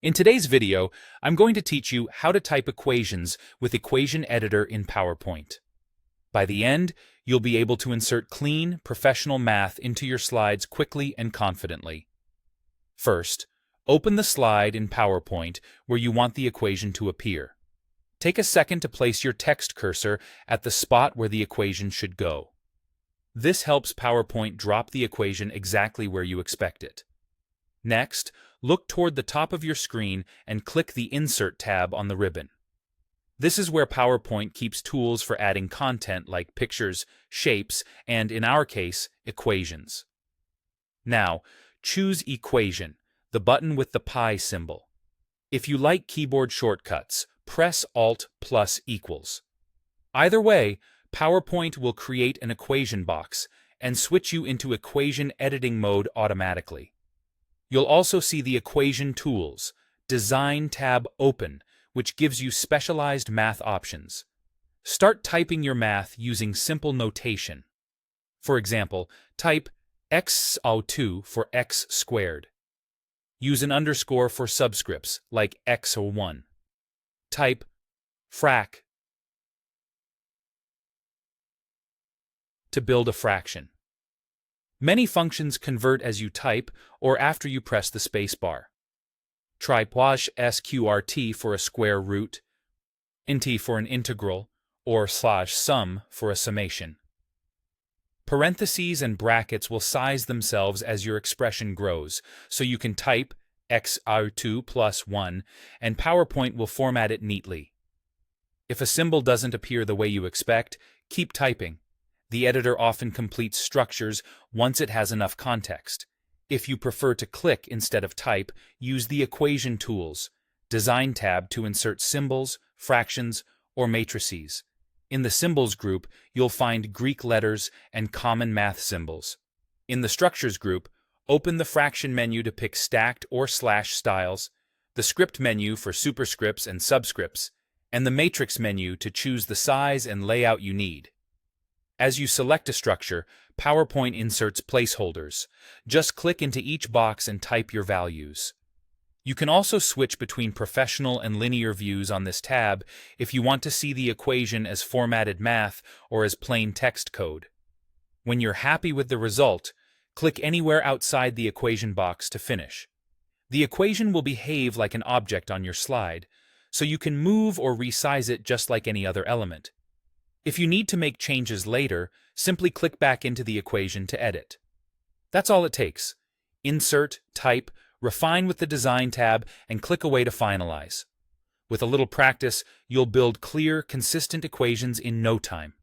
In today's video, I'm going to teach you how to type equations with Equation Editor in PowerPoint. By the end, you'll be able to insert clean, professional math into your slides quickly and confidently. First, open the slide in PowerPoint where you want the equation to appear. Take a second to place your text cursor at the spot where the equation should go. This helps PowerPoint drop the equation exactly where you expect it. Next, look toward the top of your screen and click the Insert tab on the ribbon. This is where PowerPoint keeps tools for adding content like pictures, shapes, and, in our case, equations. Now, choose Equation, the button with the pi symbol. If you like keyboard shortcuts, press Alt+=. Either way, PowerPoint will create an equation box and switch you into equation editing mode automatically. You'll also see the Equation Tools, Design tab open, which gives you specialized math options. Start typing your math using simple notation. For example, type x02 for x squared. Use an underscore for subscripts, like x01. Type frac to build a fraction. Many functions convert as you type or after you press the spacebar. Try +sqrt for a square root, int for an integral, or /sum for a summation. Parentheses and brackets will size themselves as your expression grows, so you can type x2 plus 1 and PowerPoint will format it neatly. If a symbol doesn't appear the way you expect, keep typing. The editor often completes structures once it has enough context. If you prefer to click instead of type, use the Equation Tools, Design tab to insert symbols, fractions, or matrices. In the Symbols group, you'll find Greek letters and common math symbols. In the Structures group, open the Fraction menu to pick stacked or slash styles, the Script menu for superscripts and subscripts, and the Matrix menu to choose the size and layout you need. As you select a structure, PowerPoint inserts placeholders. Just click into each box and type your values. You can also switch between professional and linear views on this tab if you want to see the equation as formatted math or as plain text code. When you're happy with the result, click anywhere outside the equation box to finish. The equation will behave like an object on your slide, so you can move or resize it just like any other element. If you need to make changes later, simply click back into the equation to edit. That's all it takes. Insert, type, refine with the Design tab, and click away to finalize. With a little practice, you'll build clear, consistent equations in no time.